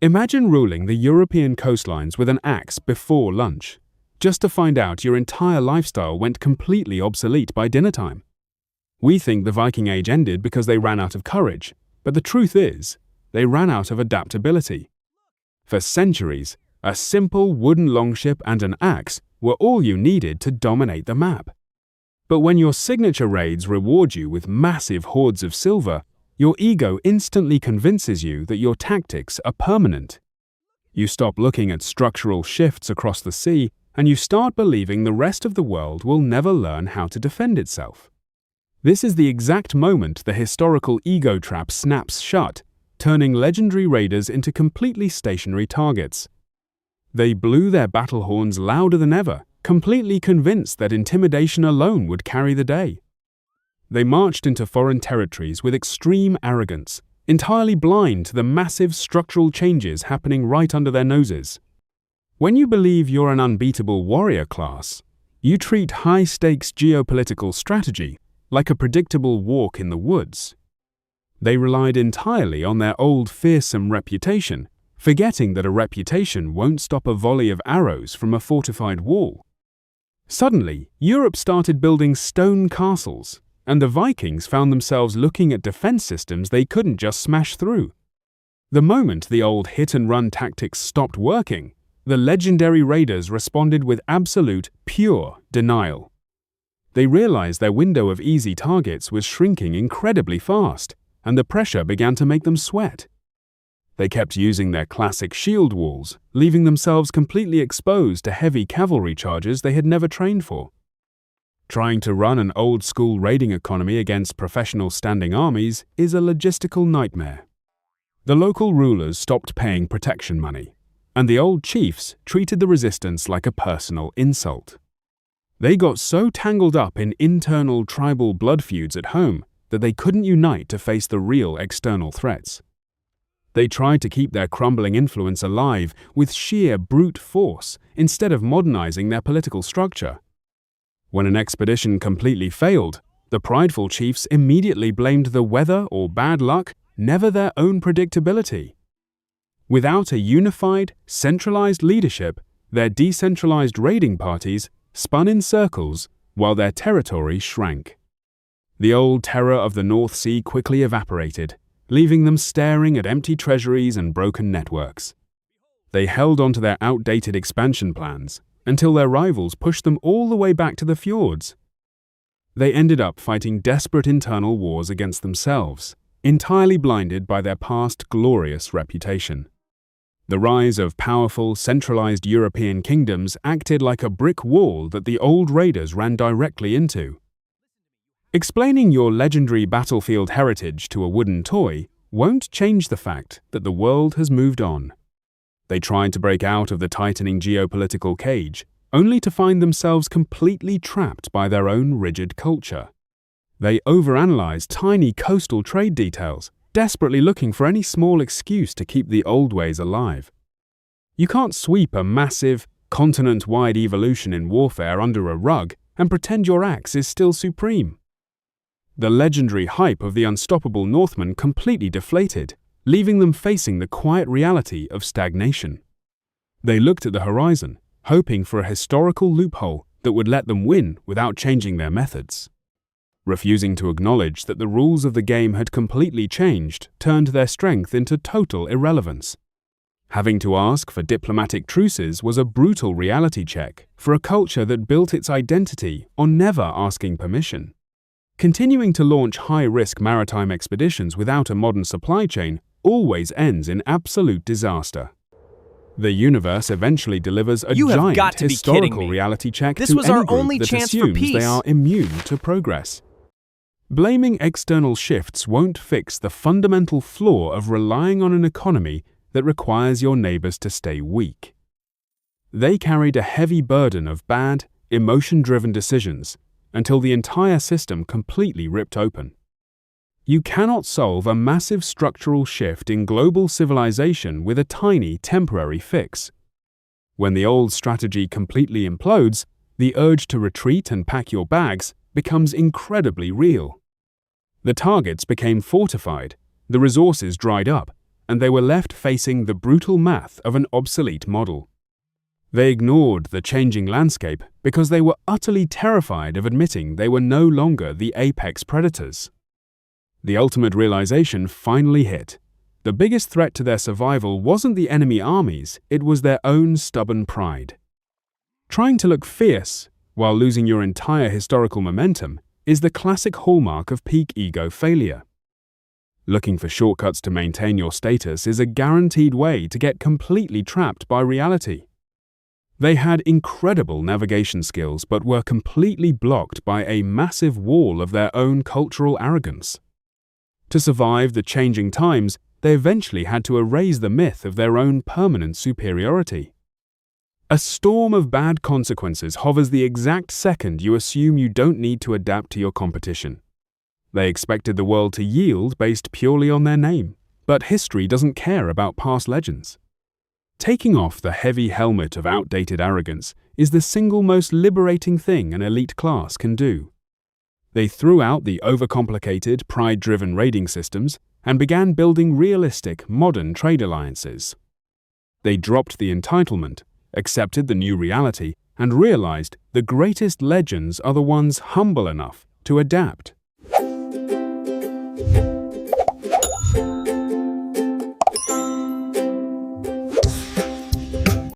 Imagine ruling the European coastlines with an axe before lunch, just to find out your entire lifestyle went completely obsolete by dinner time. We think the Viking Age ended because they ran out of courage, but the truth is, they ran out of adaptability. For centuries, a simple wooden longship and an axe were all you needed to dominate the map. But when your signature raids reward you with massive hoards of silver, your ego instantly convinces you that your tactics are permanent. You stop looking at structural shifts across the sea, and you start believing the rest of the world will never learn how to defend itself. This is the exact moment the historical ego trap snaps shut, turning legendary raiders into completely stationary targets. They blew their battle horns louder than ever, completely convinced that intimidation alone would carry the day. They marched into foreign territories with extreme arrogance, entirely blind to the massive structural changes happening right under their noses. When you believe you're an unbeatable warrior class, you treat high-stakes geopolitical strategy like a predictable walk in the woods. They relied entirely on their old fearsome reputation, forgetting that a reputation won't stop a volley of arrows from a fortified wall. Suddenly, Europe started building stone castles, and the Vikings found themselves looking at defense systems they couldn't just smash through. The moment the old hit-and-run tactics stopped working, the legendary raiders responded with absolute, pure denial. They realized their window of easy targets was shrinking incredibly fast, and the pressure began to make them sweat. They kept using their classic shield walls, leaving themselves completely exposed to heavy cavalry charges they had never trained for. Trying to run an old-school raiding economy against professional standing armies is a logistical nightmare. The local rulers stopped paying protection money, and the old chiefs treated the resistance like a personal insult. They got so tangled up in internal tribal blood feuds at home that they couldn't unite to face the real external threats. They tried to keep their crumbling influence alive with sheer brute force instead of modernizing their political structure. When an expedition completely failed, the prideful chiefs immediately blamed the weather or bad luck, never their own predictability. Without a unified, centralized leadership, their decentralized raiding parties spun in circles while their territory shrank. The old terror of the North Sea quickly evaporated, leaving them staring at empty treasuries and broken networks. They held onto their outdated expansion plans until their rivals pushed them all the way back to the Feuds. They ended up fighting desperate internal wars against themselves, entirely blinded by their past glorious reputation. The rise of powerful, centralized European kingdoms acted like a brick wall that the old raiders ran directly into. Explaining your legendary battlefield heritage to a wooden toy won't change the fact that the world has moved on. They tried to break out of the tightening geopolitical cage, only to find themselves completely trapped by their own rigid culture. They overanalyzed tiny coastal trade details, desperately looking for any small excuse to keep the old ways alive. You can't sweep a massive, continent-wide evolution in warfare under a rug and pretend your axe is still supreme. The legendary hype of the unstoppable Northmen completely deflated, leaving them facing the quiet reality of stagnation. They looked at the horizon, hoping for a historical loophole that would let them win without changing their methods. Refusing to acknowledge that the rules of the game had completely changed turned their strength into total irrelevance. Having to ask for diplomatic truces was a brutal reality check for a culture that built its identity on never asking permission. Continuing to launch high-risk maritime expeditions without a modern supply chain always ends in absolute disaster. The universe eventually delivers a giant historical reality check to any group that assumes they are immune to progress. Blaming external shifts won't fix the fundamental flaw of relying on an economy that requires your neighbors to stay weak. They carried a heavy burden of bad, emotion-driven decisions until the entire system completely ripped open. You cannot solve a massive structural shift in global civilization with a tiny temporary fix. When the old strategy completely implodes, the urge to retreat and pack your bags becomes incredibly real. The targets became fortified, the resources dried up, and they were left facing the brutal math of an obsolete model. They ignored the changing landscape because they were utterly terrified of admitting they were no longer the apex predators. The ultimate realization finally hit. The biggest threat to their survival wasn't the enemy armies, it was their own stubborn pride. Trying to look fierce while losing your entire historical momentum is the classic hallmark of peak ego failure. Looking for shortcuts to maintain your status is a guaranteed way to get completely trapped by reality. They had incredible navigation skills but were completely blocked by a massive wall of their own cultural arrogance. To survive the changing times, they eventually had to erase the myth of their own permanent superiority. A storm of bad consequences hovers the exact second you assume you don't need to adapt to your competition. They expected the world to yield based purely on their name, but history doesn't care about past legends. Taking off the heavy helmet of outdated arrogance is the single most liberating thing an elite class can do. They threw out the overcomplicated, pride-driven raiding systems and began building realistic, modern trade alliances. They dropped the entitlement, accepted the new reality, and realized the greatest legends are the ones humble enough to adapt.